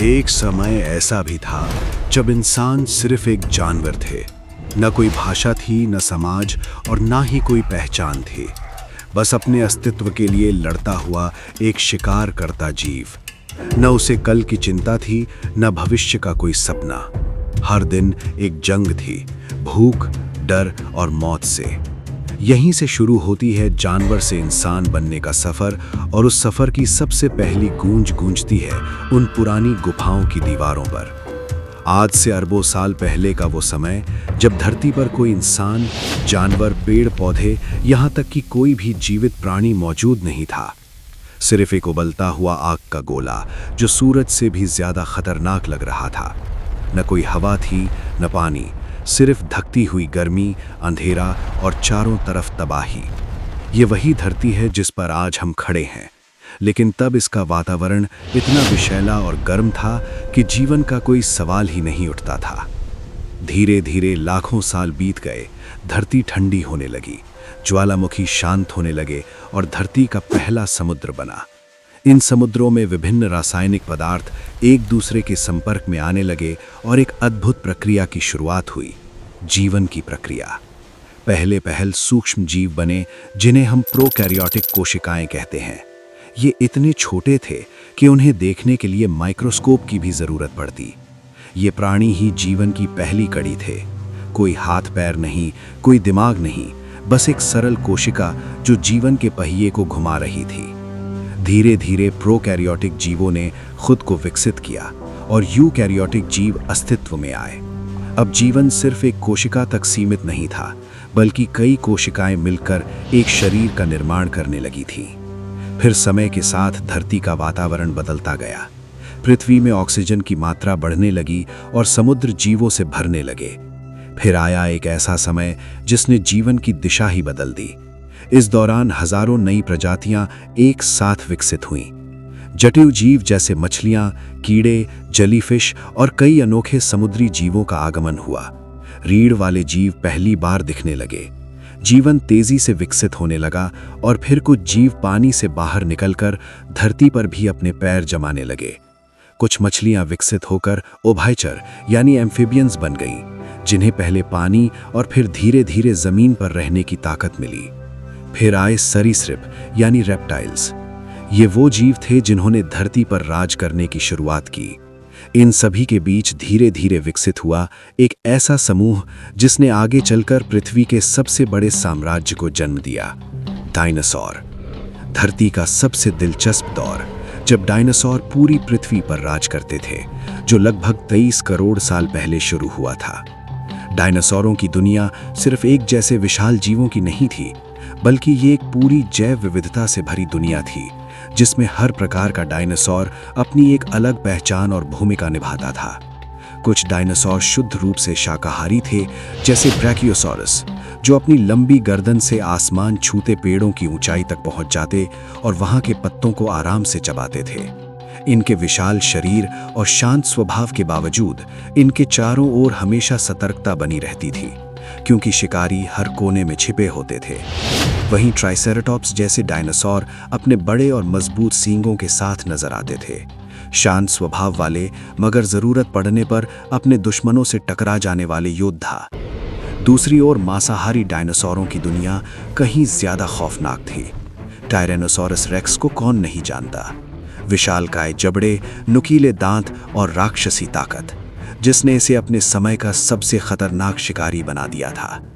एक समय ऐसा भी था जब इंसान सिर्फ एक जानवर थे। न कोई भाषा थी, न समाज और ना ही कोई पहचान थी। बस अपने अस्तित्व के लिए लड़ता हुआ एक शिकार करता जीव। न उसे कल की चिंता थी, न भविष्य का कोई सपना। हर दिन एक जंग थी, भूख, डर और मौत से। यहीं से शुरू होती है जानवर से इंसान बनने का सफर, और उस सफर की सबसे पहली गूंज गूंजती है उन पुरानी गुफाओं की दीवारों पर। आज से अरबों साल पहले का वो समय जब धरती पर कोई इंसान, जानवर, पेड़ पौधे, यहाँ तक कि कोई भी जीवित प्राणी मौजूद नहीं था। सिर्फ एक उबलता हुआ आग का गोला जो सूरज से भी ज्यादा खतरनाक लग रहा था। न कोई हवा थी, न पानी, सिर्फ धकती हुई गर्मी, अंधेरा और चारों तरफ तबाही। ये वही धरती है जिस पर आज हम खड़े हैं, लेकिन तब इसका वातावरण इतना विषैला और गर्म था कि जीवन का कोई सवाल ही नहीं उठता था। धीरे धीरे लाखों साल बीत गए, धरती ठंडी होने लगी, ज्वालामुखी शांत होने लगे और धरती का पहला समुद्र बना। इन समुद्रों में विभिन्न रासायनिक पदार्थ एक दूसरे के संपर्क में आने लगे और एक अद्भुत प्रक्रिया की शुरुआत हुई, जीवन की प्रक्रिया। पहले पहल सूक्ष्म जीव बने जिन्हें हम प्रोकैरियोटिक कोशिकाएं कहते हैं। ये इतने छोटे थे कि उन्हें देखने के लिए माइक्रोस्कोप की भी जरूरत पड़ती। ये प्राणी ही जीवन की पहली कड़ी थे। कोई हाथ पैर नहीं, कोई दिमाग नहीं, बस एक सरल कोशिका जो जीवन के पहिए को घुमा रही थी। धीरे धीरे प्रोकैरियोटिक जीवों ने खुद को विकसित किया और यूकैरियोटिक जीव अस्तित्व में आए। अब जीवन सिर्फ एक कोशिका तक सीमित नहीं था, बल्कि कई कोशिकाएं मिलकर एक शरीर का निर्माण करने लगी थी। फिर समय के साथ धरती का वातावरण बदलता गया। पृथ्वी में ऑक्सीजन की मात्रा बढ़ने लगी और समुद्र जीवों से भरने लगे। फिर आया एक ऐसा समय जिसने जीवन की दिशा ही बदल दी। इस दौरान हजारों नई प्रजातियां एक साथ विकसित हुईं। जटिल जीव जैसे मछलियां, कीड़े, जेलीफिश और कई अनोखे समुद्री जीवों का आगमन हुआ। रीढ़ वाले जीव पहली बार दिखने लगे। जीवन तेजी से विकसित होने लगा और फिर कुछ जीव पानी से बाहर निकलकर धरती पर भी अपने पैर जमाने लगे। कुछ मछलियां विकसित होकर उभयचर यानी एम्फिबियंस बन गईं, जिन्हें पहले पानी और फिर धीरे धीरे जमीन पर रहने की ताकत मिली। फिर आए सरीसृप यानी रेप्टाइल्स। ये वो जीव थे जिन्होंने धरती पर राज करने की शुरुआत की। इन सभी के बीच धीरे धीरे विकसित हुआ एक ऐसा समूह जिसने आगे चलकर पृथ्वी के सबसे बड़े साम्राज्य को जन्म दिया, डायनासोर। धरती का सबसे दिलचस्प दौर, जब डायनासोर पूरी पृथ्वी पर राज करते थे, जो लगभग 23 करोड़ साल पहले शुरू हुआ था। डायनासोरों की दुनिया सिर्फ एक जैसे विशाल जीवों की नहीं थी, बल्कि ये एक पूरी जैव विविधता से भरी दुनिया थी, जिसमें हर प्रकार का डायनासोर अपनी एक अलग पहचान और भूमिका निभाता था। कुछ डायनासोर शुद्ध रूप से शाकाहारी थे, जैसे ब्रैकियोसॉरस, जो अपनी लंबी गर्दन से आसमान छूते पेड़ों की ऊंचाई तक पहुंच जाते और वहां के पत्तों को आराम से चबाते थे। इनके विशाल शरीर और शांत स्वभाव के बावजूद इनके चारों ओर हमेशा सतर्कता बनी रहती थी, क्योंकि शिकारी हर कोने में छिपे होते थे। वहीं ट्राइसेराटॉप्स जैसे डायनासोर अपने बड़े और मजबूत सींगों के साथ नजर आते थे, शांत स्वभाव वाले मगर जरूरत पड़ने पर अपने दुश्मनों से टकरा जाने वाले योद्धा। दूसरी ओर मांसाहारी डायनासोरों की दुनिया कहीं ज्यादा खौफनाक थी। टायरेनोसोरस रेक्स को कौन नहीं जानता। विशालकाय जबड़े, नुकीले दांत और राक्षसी ताकत, जिसने इसे अपने समय का सबसे खतरनाक शिकारी बना दिया था।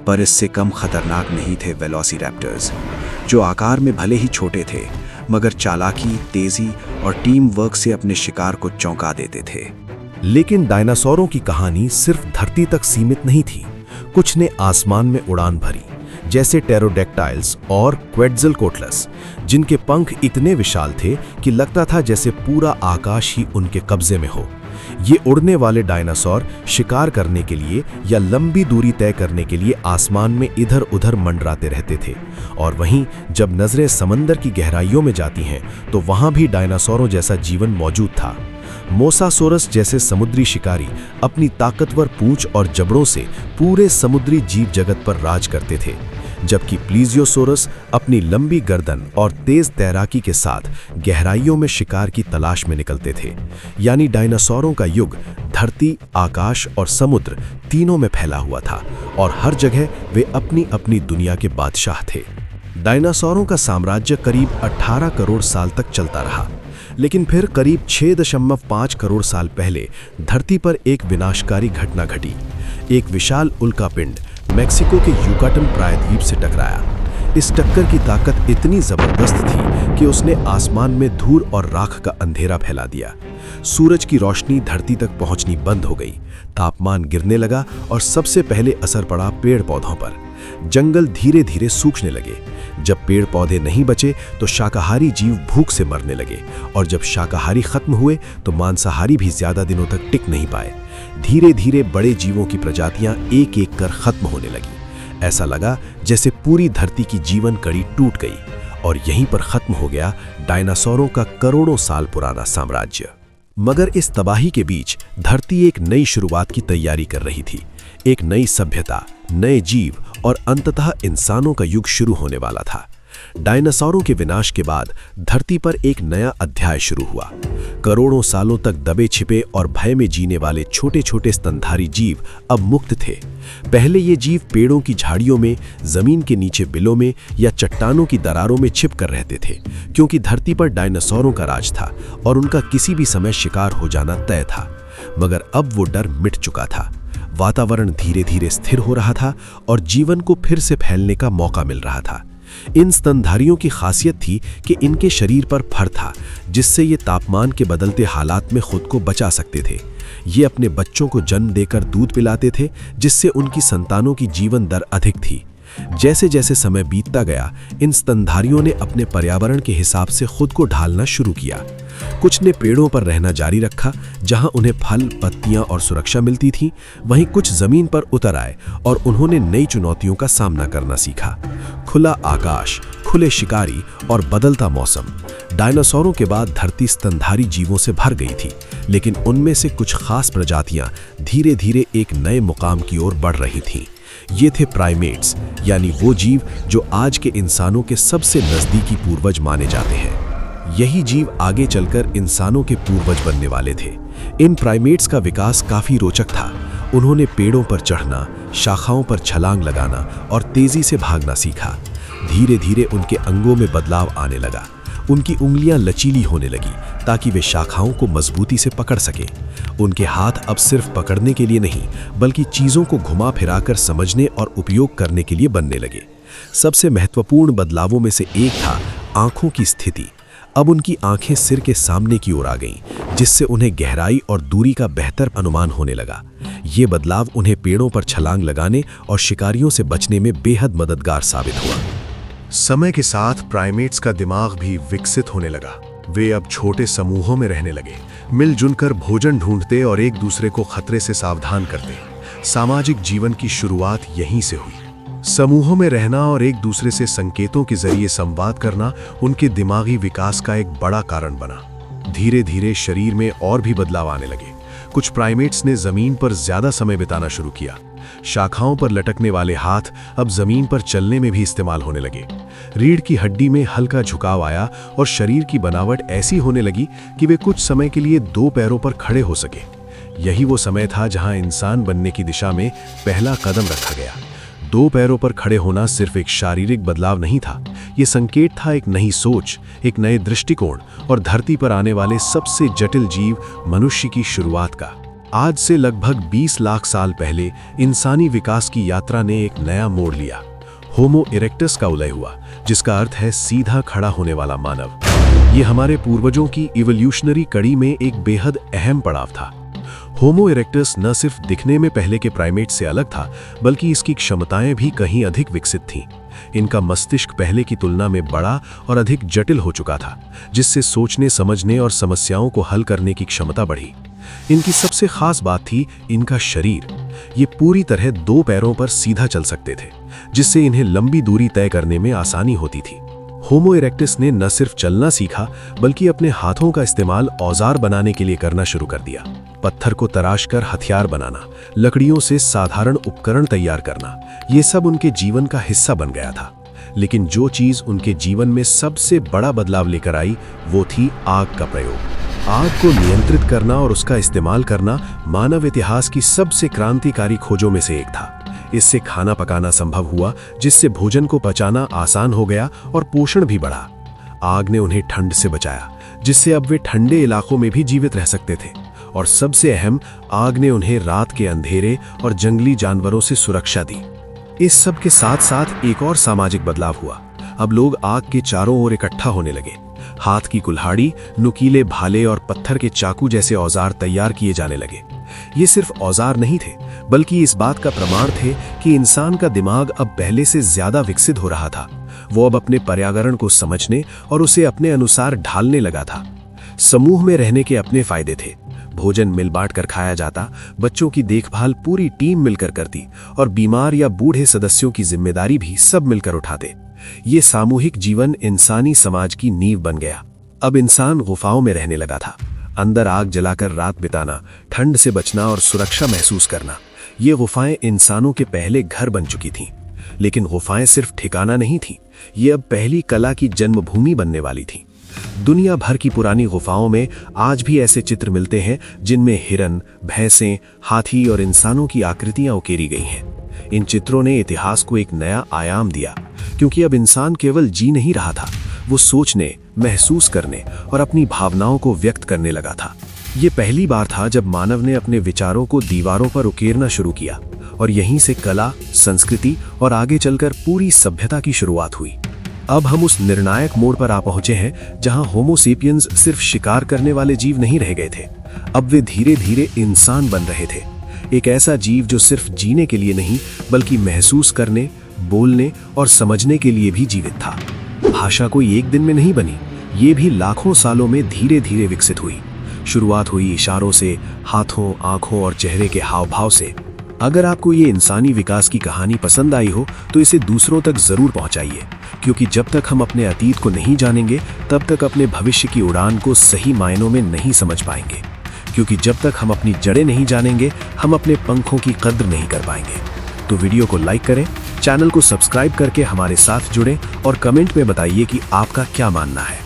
पर इससे कम खतरनाक नहीं थे वेलोसिरैप्टर्स, जो आकार में भले ही छोटे थे, मगर चालाकी, तेजी और टीम वर्क से अपने शिकार को चौंका देते थे। लेकिन डायनासोरों की कहानी सिर्फ धरती तक सीमित नहीं थी। कुछ ने आसमान में उड़ान भरी, जैसे टेरोडेक्टाइल्स और क्वेट्ज़लकोट्लस, जिनके पंख इतने विशाल थे कि लगता था जैसे पूरा आकाश ही उनके कब्जे में हो। ये उड़ने वाले डायनासोर शिकार करने के लिए या लंबी दूरी तय करने के लिए आसमान में इधर उधर मंडराते रहते थे। और वहीं जब नजरें समंदर की गहराइयों में जाती हैं, तो वहां भी डायनासोरों जैसा जीवन मौजूद था। मोसासोरस जैसे समुद्री शिकारी अपनी ताकतवर पूंछ और जबड़ों से पूरे समुद्री जीव जगत पर राज करते थे। जबकि प्लीजियोसोरस अपनी लंबी गर्दन और तेज तैराकी के साथ गहराइयों में शिकार की तलाश में निकलते थे। यानी डायनासोरों का युग धरती, आकाश और समुद्र तीनों में फैला हुआ था और हर जगह वे अपनी अपनी दुनिया के बादशाह थे। डायनासोरों का साम्राज्य करीब 18 करोड़ साल तक चलता रहा, लेकिन फिर करीब 6.5 करोड़ साल पहले धरती पर एक विनाशकारी घटना घटी। एक विशाल उल्कापिंड मेक्सिको के युकाटन प्रायद्वीप से टकराया। इस टक्कर की ताकत इतनी जबरदस्त थी कि उसने आसमान में धूल और राख का अंधेरा फैला दिया। सूरज की रोशनी धरती तक पहुंचनी बंद हो गई, तापमान गिरने लगा और सबसे पहले असर पड़ा पेड़ पौधों पर। जंगल धीरे धीरे सूखने लगे। जब पेड़ पौधे नहीं बचे तो शाकाहारी जीव भूख से मरने लगे, और जब शाकाहारी खत्म हुए तो मांसाहारी भी ज्यादा दिनों तक टिक नहीं पाए। धीरे धीरे बड़े जीवों की प्रजातियां एक एक कर खत्म होने लगी। ऐसा लगा जैसे पूरी धरती की जीवन कड़ी टूट गई, और यहीं पर खत्म हो गया डायनासोरों का करोड़ों साल पुराना साम्राज्य। मगर इस तबाही के बीच धरती एक नई शुरुआत की तैयारी कर रही थी। एक नई सभ्यता, नए जीव और अंततः इंसानों का युग शुरू होने वाला था। डायनासोरों के विनाश के बाद धरती पर एक नया अध्याय शुरू हुआ। करोड़ों सालों तक दबे छिपे और भय में जीने वाले छोटे छोटे स्तनधारी जीव अब मुक्त थे। पहले ये जीव पेड़ों की झाड़ियों में, जमीन के नीचे बिलों में या चट्टानों की दरारों में छिप कर रहते थे, क्योंकि धरती पर डायनासोरों का राज था और उनका किसी भी समय शिकार हो जाना तय था। मगर अब वो डर मिट चुका था। वातावरण धीरे धीरे स्थिर हो रहा था और जीवन को फिर से फैलने का मौका मिल रहा था। इन स्तनधारियों की खासियत थी कि इनके शरीर पर फर था, जिससे ये तापमान के बदलते हालात में खुद को बचा सकते थे। ये अपने बच्चों को जन्म देकर दूध पिलाते थे, जिससे उनकी संतानों की जीवन दर अधिक थी। जैसे जैसे समय बीतता गया, इन स्तनधारियों ने अपने पर्यावरण के हिसाब से खुद को ढालना शुरू किया। कुछ ने पेड़ों पर रहना जारी रखा, जहां उन्हें फल, पत्तियां और सुरक्षा मिलती थी। वहीं कुछ जमीन पर उतर आए और उन्होंने नई चुनौतियों का सामना करना सीखा। खुला आकाश, खुले शिकारी और बदलता मौसम। डायनासोरों के बाद धरती स्तनधारी जीवों से भर गई थी, लेकिन उनमें से कुछ खास प्रजातियां धीरे धीरे एक नए मुकाम की ओर बढ़ रही थीं। ये थे प्राइमेट्स, यानी वो जीव जो आज के इंसानों के सबसे नजदीकी पूर्वज माने जाते हैं। यही जीव आगे चलकर इंसानों के पूर्वज बनने वाले थे। इन प्राइमेट्स का विकास काफी रोचक था। उन्होंने पेड़ों पर चढ़ना, शाखाओं पर छलांग लगाना और तेजी से भागना सीखा। धीरे धीरे उनके अंगों में बदलाव आने लगा। उनकी उंगलियां लचीली होने लगी ताकि वे शाखाओं को मजबूती से पकड़ सकें। उनके हाथ अब सिर्फ पकड़ने के लिए नहीं, बल्कि चीजों को घुमा फिराकर समझने और उपयोग करने के लिए बनने लगे। सबसे महत्वपूर्ण बदलावों में से एक था आंखों की स्थिति। अब उनकी आंखें सिर के सामने की ओर आ गईं, जिससे उन्हें गहराई और दूरी का बेहतर अनुमान होने लगा। ये बदलाव उन्हें पेड़ों पर छलांग लगाने और शिकारियों से बचने में बेहद मददगार साबित हुआ। समय के साथ प्राइमेट्स का दिमाग भी विकसित होने लगा। वे अब छोटे समूहों में रहने लगे, मिलजुल कर भोजन ढूंढते और एक दूसरे को खतरे से सावधान करते। सामाजिक जीवन की शुरुआत यहीं से हुई। समूहों में रहना और एक दूसरे से संकेतों के जरिए संवाद करना उनके दिमागी विकास का एक बड़ा कारण बना। धीरे धीरे शरीर में और भी बदलाव आने लगे। कुछ प्राइमेट्स ने जमीन पर ज्यादा समय बिताना शुरू किया। शाखाओं पर लटकने वाले हाथ अब जमीन पर चलने में भी इस्तेमाल होने लगे। रीढ़ की हड्डी में हल्का झुकाव आया और शरीर की बनावट ऐसी होने लगी कि वे कुछ समय के लिए दो पैरों पर खड़े हो सके। यही वो समय था जहां इंसान बनने की दिशा में पहला कदम रखा गया। दो पैरों पर खड़े होना सिर्फ एक शारीरिक बदलाव नहीं था, ये संकेत था एक नई सोच, एक नए दृष्टिकोण और धरती पर आने वाले सबसे जटिल जीव मनुष्य की शुरुआत का। आज से लगभग 20 लाख साल पहले इंसानी विकास की यात्रा ने एक नया मोड़ लिया। होमो इरेक्टस का उदय हुआ, जिसका अर्थ है सीधा खड़ा होने वाला मानव। ये हमारे पूर्वजों की इवोल्यूशनरी कड़ी में एक बेहद अहम पड़ाव था। होमो इरेक्टस न सिर्फ दिखने में पहले के प्राइमेट से अलग था, बल्कि इसकी क्षमताएं भी कहीं अधिक विकसित थीं। इनका मस्तिष्क पहले की तुलना में बड़ा और अधिक जटिल हो चुका था, जिससे सोचने, समझने और समस्याओं को हल करने की क्षमता बढ़ी। इनकी सबसे खास बात थी इनका शरीर। ये पूरी तरह दो पैरों पर सीधा चल सकते थे, जिससे इन्हें लंबी दूरी तय करने में आसानी होती थी। होमो इरेक्टस ने न सिर्फ चलना सीखा, बल्कि अपने हाथों का इस्तेमाल औजार बनाने के लिए करना शुरू कर दिया। पत्थर को तराशकर हथियार बनाना, लकड़ियों से साधारण उपकरण तैयार करना, ये सब उनके जीवन का हिस्सा बन गया था। लेकिन जो चीज उनके जीवन में सबसे बड़ा बदलाव लेकर आई वो थी आग का प्रयोग। आग को नियंत्रित करना और उसका इस्तेमाल करना मानव इतिहास की सबसे क्रांतिकारी खोजों में से एक था। इससे खाना पकाना संभव हुआ, जिससे भोजन को पचाना आसान हो गया और पोषण भी बढ़ा। आग ने उन्हें ठंड से बचाया, जिससे अब वे ठंडे इलाकों में भी जीवित रह सकते थे। और सबसे अहम, आग ने उन्हें रात के अंधेरे और जंगली जानवरों से सुरक्षा दी। इस सब के साथ साथ एक और सामाजिक बदलाव हुआ। अब लोग आग के चारों ओर इकट्ठा होने लगे। हाथ की कुल्हाड़ी, नुकीले भाले और पत्थर के चाकू जैसे औजार तैयार किए जाने लगे। ये सिर्फ औजार नहीं थे, बल्कि इस बात का प्रमाण थे कि इंसान का दिमाग अब पहले से ज्यादा विकसित हो रहा था। वो अब अपने पर्यावरण को समझने और उसे अपने अनुसार ढालने लगा था। समूह में रहने के अपने फायदे थे। भोजन मिल बांट कर खाया जाता, बच्चों की देखभाल पूरी टीम मिलकर करती और बीमार या बूढ़े सदस्यों की जिम्मेदारी भी सब मिलकर उठाते। ये सामूहिक जीवन इंसानी समाज की नींव बन गया। अब इंसान गुफाओं में रहने लगा था। अंदर आग जलाकर रात बिताना, ठंड से बचना और सुरक्षा महसूस करना, ये गुफाएं इंसानों के पहले घर बन चुकी थीं। लेकिन गुफाएं सिर्फ ठिकाना नहीं थीं, ये अब पहली कला की जन्मभूमि बनने वाली थीं। दुनिया भर की पुरानी गुफाओं में आज भी ऐसे चित्र मिलते हैं जिनमें हिरन, भैंसें, हाथी और इंसानों की आकृतियां उकेरी गई हैं। इन चित्रों ने इतिहास को एक नया आयाम दिया, क्योंकि अब इंसान केवल जी नहीं रहा था, वो सोचने, महसूस करने और अपनी भावनाओं को व्यक्त करने लगा था। ये पहली बार था जब मानव ने अपने विचारों को दीवारों पर उकेरना शुरू किया, और यहीं से कला, संस्कृति और आगे चलकर पूरी सभ्यता की शुरुआत हुई। अब हम उस निर्णायक मोड़ पर आ पहुंचे हैं जहां होमो सेपियंस सिर्फ शिकार करने वाले जीव नहीं रह गए थे। अब वे धीरे धीरे इंसान बन रहे थे, एक ऐसा जीव जो सिर्फ जीने के लिए नहीं, बल्कि महसूस करने, बोलने और समझने के लिए भी जीवित था। भाषा कोई एक दिन में नहीं बनी, ये भी लाखों सालों में धीरे धीरे विकसित हुई। शुरुआत हुई इशारों से, हाथों, आंखों और चेहरे के हाव भाव से। अगर आपको ये इंसानी विकास की कहानी पसंद आई हो तो इसे दूसरों तक जरूर पहुंचाइए, क्योंकि जब तक हम अपने अतीत को नहीं जानेंगे तब तक अपने भविष्य की उड़ान को सही मायनों में नहीं समझ पाएंगे। क्योंकि जब तक हम अपनी जड़ें नहीं जानेंगे, हम अपने पंखों की कद्र नहीं कर पाएंगे। तो वीडियो को लाइक करें, चैनल को सब्सक्राइब करके हमारे साथ जुड़ें और कमेंट में बताइए कि आपका क्या मानना है।